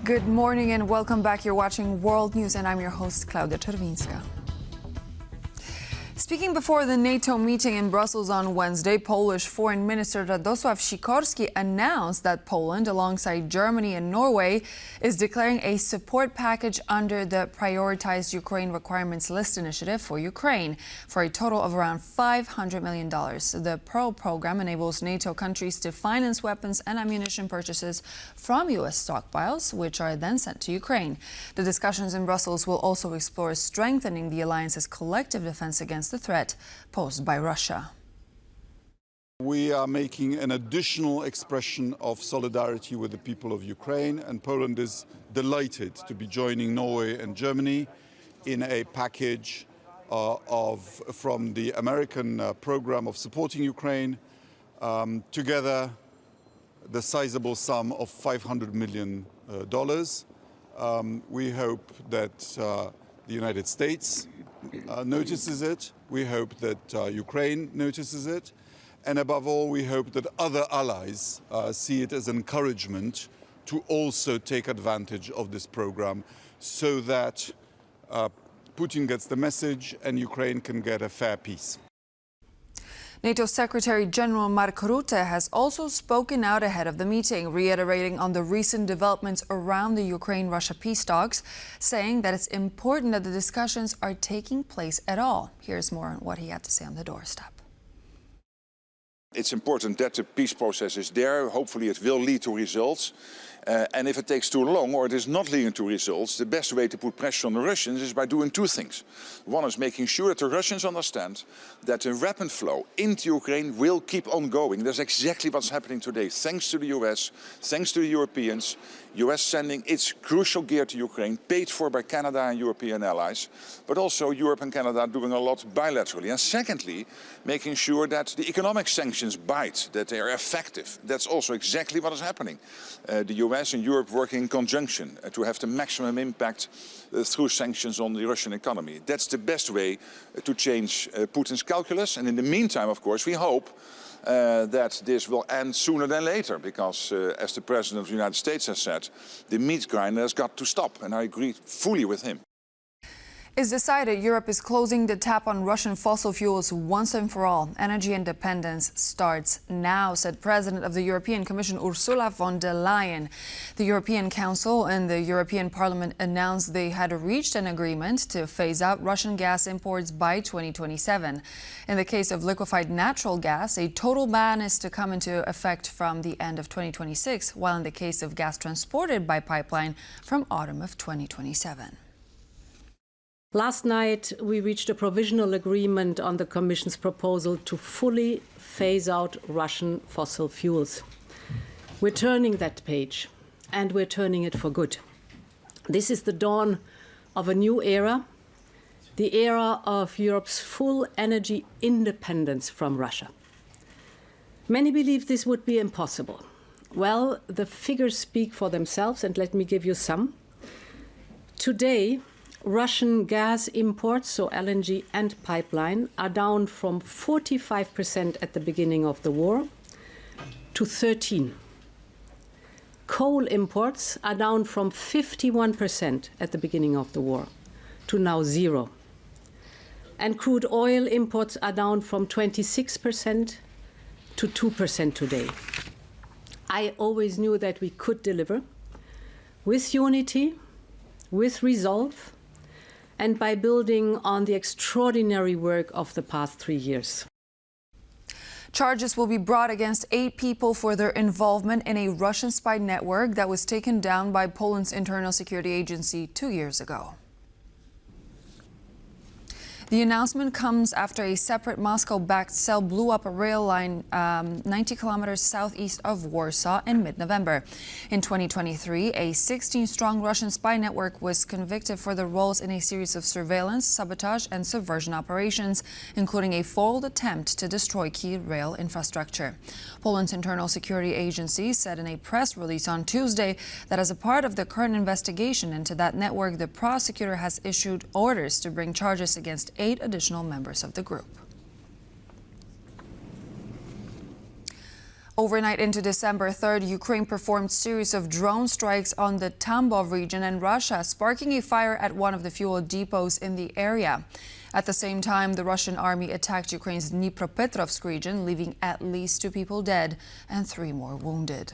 Good morning and welcome back. You're watching World News and I'm your host, Klaudia Czerwińska. Speaking before the NATO meeting in Brussels on Wednesday, Polish Foreign Minister Radosław Sikorski announced that Poland, alongside Germany and Norway, is declaring a support package under the Prioritized Ukraine Requirements List initiative for Ukraine for a total of around $500 million. The PURL program enables NATO countries to finance weapons and ammunition purchases from U.S. stockpiles, which are then sent to Ukraine. The discussions in Brussels will also explore strengthening the alliance's collective defense against the threat posed by Russia. We are making an additional expression of solidarity with the people of Ukraine, and Poland is delighted to be joining Norway and Germany in a package from the American program of supporting Ukraine, together the sizable sum of $500 million. We hope that the United States notices it. We hope that Ukraine notices it. And above all, we hope that other allies see it as encouragement to also take advantage of this program so that Putin gets the message and Ukraine can get a fair peace. NATO Secretary General Mark Rutte has also spoken out ahead of the meeting, reiterating on the recent developments around the Ukraine-Russia peace talks, saying that it's important that the discussions are taking place at all. Here's more on what he had to say on the doorstep. It's important that the peace process is there. Hopefully it will lead to results. And if it takes too long or it is not leading to results, the best way to put pressure on the Russians is by doing two things. One is making sure that the Russians understand that the weapon flow into Ukraine will keep on going. That's exactly what's happening today, thanks to the US, thanks to the Europeans. US sending its crucial gear to Ukraine, paid for by Canada and European allies, but also Europe and Canada doing a lot bilaterally. And secondly, making sure that the economic sanctions bite, that they are effective. That's also exactly what is happening. The US and Europe working in conjunction to have the maximum impact through sanctions on the Russian economy. That's the best way to change Putin's calculus. And in the meantime, of course, we hope that this will end sooner than later, because as the President of the United States has said, the meat grinder has got to stop, and I agree fully with him. It's decided Europe is closing the tap on Russian fossil fuels once and for all. Energy independence starts now, said President of the European Commission Ursula von der Leyen. The European Council and the European Parliament announced they had reached an agreement to phase out Russian gas imports by 2027. In the case of liquefied natural gas, a total ban is to come into effect from the end of 2026, while in the case of gas transported by pipeline, from autumn of 2027. Last night, we reached a provisional agreement on the Commission's proposal to fully phase out Russian fossil fuels. We're turning that page, and we're turning it for good. This is the dawn of a new era, the era of Europe's full energy independence from Russia. Many believe this would be impossible. Well, the figures speak for themselves, and let me give you some. Today, Russian gas imports, so LNG and pipeline, are down from 45% at the beginning of the war to 13%. Coal imports are down from 51% at the beginning of the war to now 0%. And crude oil imports are down from 26% to 2% today. I always knew that we could deliver with unity, with resolve, and by building on the extraordinary work of the past 3 years. Charges will be brought against 8 people for their involvement in a Russian spy network that was taken down by Poland's internal security agency 2 years ago. The announcement comes after a separate Moscow-backed cell blew up a rail line 90 kilometers southeast of Warsaw in mid-November. In 2023, a 16-strong Russian spy network was convicted for their roles in a series of surveillance, sabotage and subversion operations, including a foiled attempt to destroy key rail infrastructure. Poland's internal security agency said in a press release on Tuesday that as a part of the current investigation into that network, the prosecutor has issued orders to bring charges against 8 additional members of the group. Overnight into December 3rd, Ukraine performed series of drone strikes on the Tambov region in Russia, sparking a fire at one of the fuel depots in the area. At the same time, the Russian army attacked Ukraine's Dnipropetrovsk region, leaving at least 2 people dead and 3 more wounded.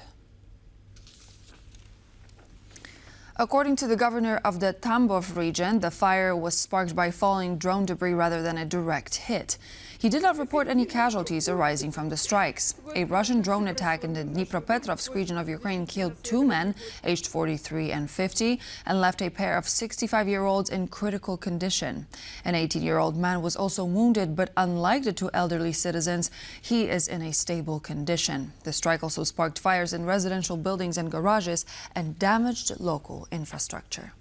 According to the governor of the Tambov region, the fire was sparked by falling drone debris rather than a direct hit. He did not report any casualties arising from the strikes. A Russian drone attack in the Dnipropetrovsk region of Ukraine killed 2 men, aged 43 and 50, and left a pair of 65-year-olds in critical condition. An 18-year-old man was also wounded, but unlike the 2 elderly citizens, he is in a stable condition. The strike also sparked fires in residential buildings and garages and damaged local infrastructure.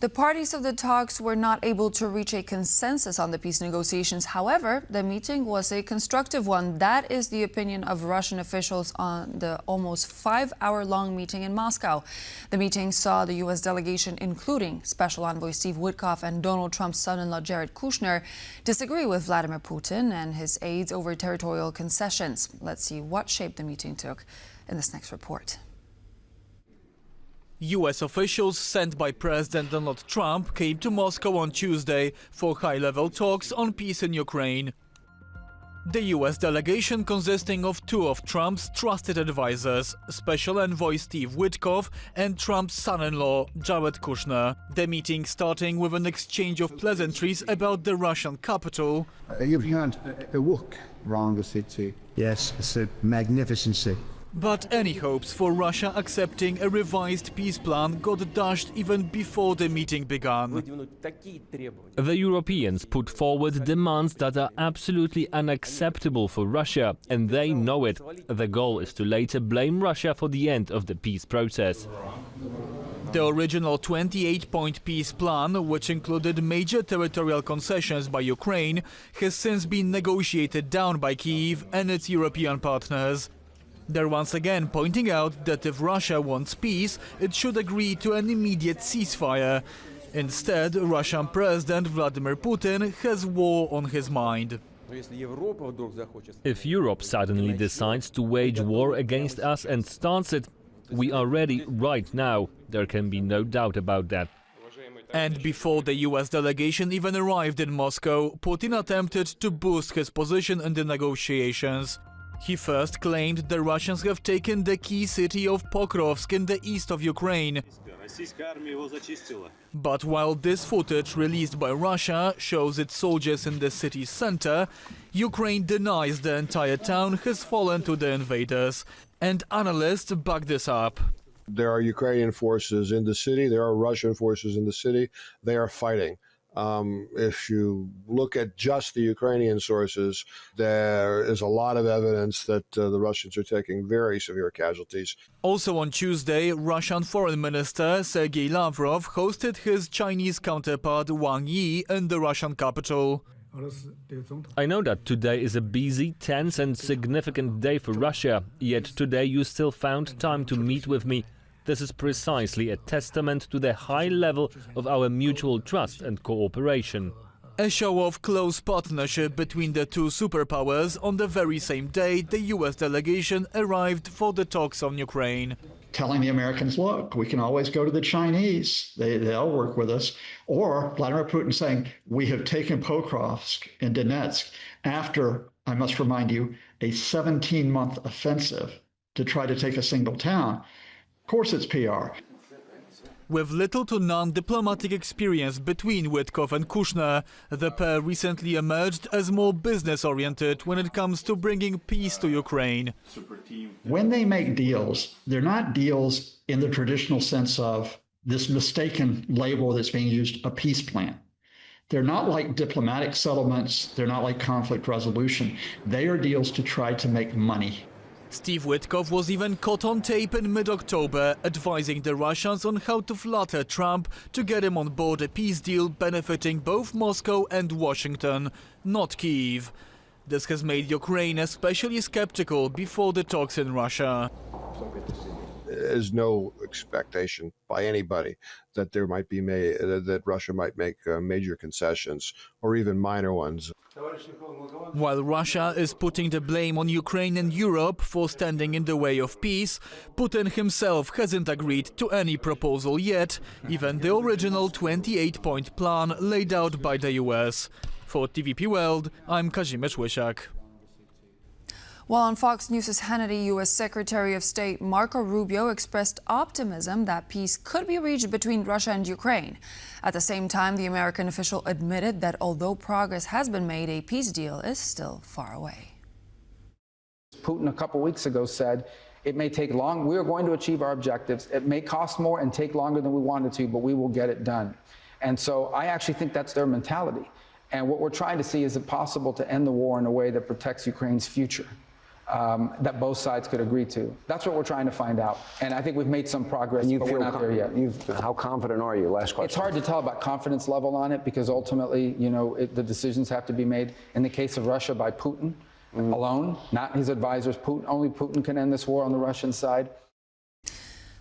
The parties of the talks were not able to reach a consensus on the peace negotiations. However, the meeting was a constructive one. That is the opinion of Russian officials on the almost 5-hour-long meeting in Moscow. The meeting saw the U.S. delegation, including Special Envoy Steve Witkoff and Donald Trump's son-in-law Jared Kushner, disagree with Vladimir Putin and his aides over territorial concessions. Let's see what shape the meeting took in this next report. U.S. officials sent by President Donald Trump came to Moscow on Tuesday for high-level talks on peace in Ukraine. The U.S. delegation, consisting of 2 of Trump's trusted advisors, Special Envoy Steve Witkoff and Trump's son-in-law Jared Kushner. The meeting starting with an exchange of pleasantries about the Russian capital. You've had a walk around the city. Yes, it's a magnificent city. But any hopes for Russia accepting a revised peace plan got dashed even before the meeting began. The Europeans put forward demands that are absolutely unacceptable for Russia, and they know it. The goal is to later blame Russia for the end of the peace process. The original 28-point peace plan, which included major territorial concessions by Ukraine, has since been negotiated down by Kyiv and its European partners. They're once again pointing out that if Russia wants peace, it should agree to an immediate ceasefire. Instead, Russian President Vladimir Putin has war on his mind. If Europe suddenly decides to wage war against us and starts it, we are ready right now. There can be no doubt about that. And before the US delegation even arrived in Moscow, Putin attempted to boost his position in the negotiations. He first claimed the Russians have taken the key city of Pokrovsk in the east of Ukraine. But while this footage released by Russia shows its soldiers in the city's center, Ukraine denies the entire town has fallen to the invaders. And analysts back this up. There are Ukrainian forces in the city, there are Russian forces in the city, they are fighting. If you look at just the Ukrainian sources, there is a lot of evidence that the Russians are taking very severe casualties. Also on Tuesday, Russian Foreign Minister Sergei Lavrov hosted his Chinese counterpart Wang Yi in the Russian capital. I know that today is a busy, tense and significant day for Russia, yet today you still found time to meet with me. This is precisely a testament to the high level of our mutual trust and cooperation. A show of close partnership between the 2 superpowers on the very same day the US delegation arrived for the talks on Ukraine. Telling the Americans, look, we can always go to the Chinese. They'll work with us. Or Vladimir Putin saying, we have taken Pokrovsk and Donetsk after, I must remind you, a 17-month offensive to try to take a single town. Of course it's PR. With little to none diplomatic experience between Witkoff and Kushner, the pair recently emerged as more business-oriented when it comes to bringing peace to Ukraine. When they make deals, they're not deals in the traditional sense of this mistaken label that's being used, a peace plan. They're not like diplomatic settlements. They're not like conflict resolution. They are deals to try to make money. Steve Witkoff was even caught on tape in mid-October, advising the Russians on how to flatter Trump to get him on board a peace deal benefiting both Moscow and Washington, not Kyiv. This has made Ukraine especially skeptical before the talks in Russia. is no expectation by anybody that there might be that Russia might make major concessions or even minor ones. While Russia is putting the blame on Ukraine and Europe for standing in the way of peace, Putin himself hasn't agreed to any proposal yet, even the original 28-point plan laid out by the US. For TVP World, I'm Kazimierz Łysiak. While on Fox News' Hannity, U.S. Secretary of State Marco Rubio expressed optimism that peace could be reached between Russia and Ukraine. At the same time, the American official admitted that although progress has been made, a peace deal is still far away. Putin a couple weeks ago said, it may take long, we are going to achieve our objectives. It may cost more and take longer than we wanted to, but we will get it done. And so I actually think that's their mentality. And what we're trying to see is it possible to end the war in a way that protects Ukraine's future. That both sides could agree to. That's what we're trying to find out. And I think we've made some progress, but we're not there yet. How confident are you? Last question. It's hard to tell about confidence level on it because ultimately, you know, the decisions have to be made in the case of Russia by Putin alone, not his advisors. Only Putin can end this war on the Russian side.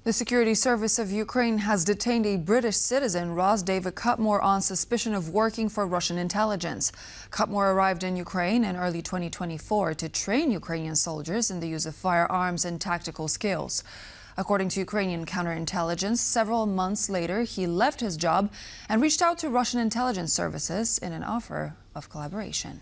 The Security Service of Ukraine has detained a British citizen, Ross David Cutmore, on suspicion of working for Russian intelligence. Cutmore arrived in Ukraine in early 2024 to train Ukrainian soldiers in the use of firearms and tactical skills. According to Ukrainian counterintelligence, several months later, he left his job and reached out to Russian intelligence services in an offer of collaboration.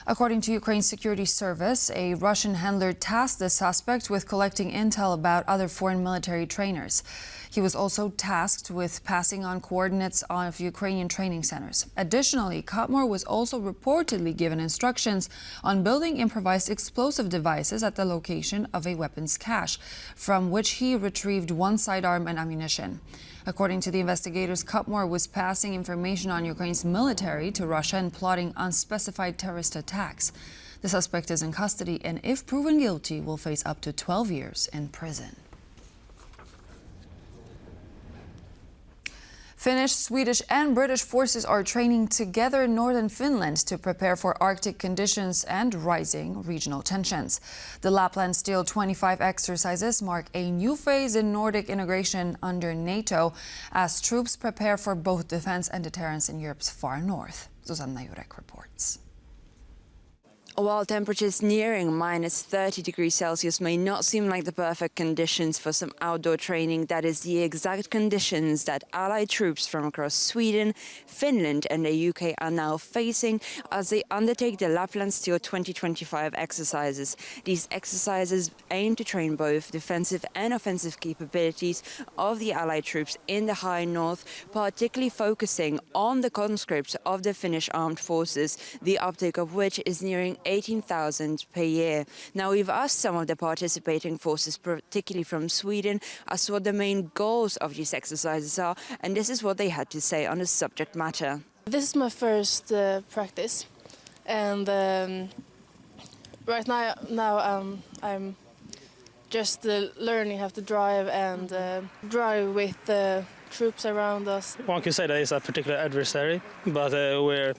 According to Ukraine's security service, a Russian handler tasked the suspect with collecting intel about other foreign military trainers. He was also tasked with passing on coordinates of Ukrainian training centers. Additionally, Cutmore was also reportedly given instructions on building improvised explosive devices at the location of a weapons cache, from which he retrieved one sidearm and ammunition. According to the investigators, Cutmore was passing information on Ukraine's military to Russia and plotting unspecified terrorist attacks. The suspect is in custody and, if proven guilty, will face up to 12 years in prison. Finnish, Swedish and British forces are training together in northern Finland to prepare for Arctic conditions and rising regional tensions. The Lapland Steel 25 exercises mark a new phase in Nordic integration under NATO as troops prepare for both defense and deterrence in Europe's far north. Zuzanna Jurek reports. While temperatures nearing minus 30 degrees Celsius may not seem like the perfect conditions for some outdoor training, that is the exact conditions that Allied troops from across Sweden, Finland and the UK are now facing as they undertake the Lapland Steel 2025 exercises. These exercises aim to train both defensive and offensive capabilities of the Allied troops in the high north, particularly focusing on the conscripts of the Finnish armed forces, the uptake of which is nearing 18,000 per year. Now, we've asked some of the participating forces, particularly from Sweden, as to what the main goals of these exercises are, and this is what they had to say on the subject matter. This is my first practice, and right now I'm just learning how to drive and drive with the troops around us. One could say that it's a particular adversary, but we're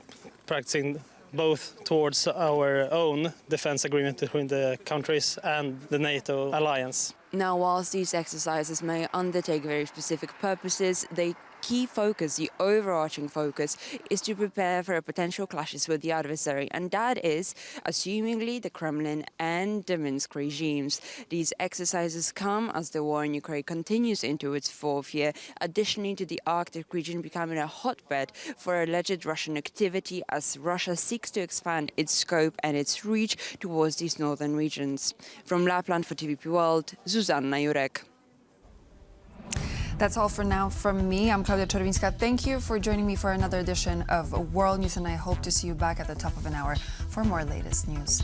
practicing both towards our own defense agreement between the countries and the NATO alliance. Now, whilst these exercises may undertake very specific purposes, they key focus, the overarching focus, is to prepare for potential clashes with the adversary, and that is, assumingly, the Kremlin and the Minsk regimes. These exercises come as the war in Ukraine continues into its fourth year, additionally to the Arctic region becoming a hotbed for alleged Russian activity as Russia seeks to expand its scope and its reach towards these northern regions. From Lapland for TVP World, Zuzanna Jurek. That's all for now from me. I'm Klaudia Czerwińska. Thank you for joining me for another edition of World News, and I hope to see you back at the top of an hour for more latest news.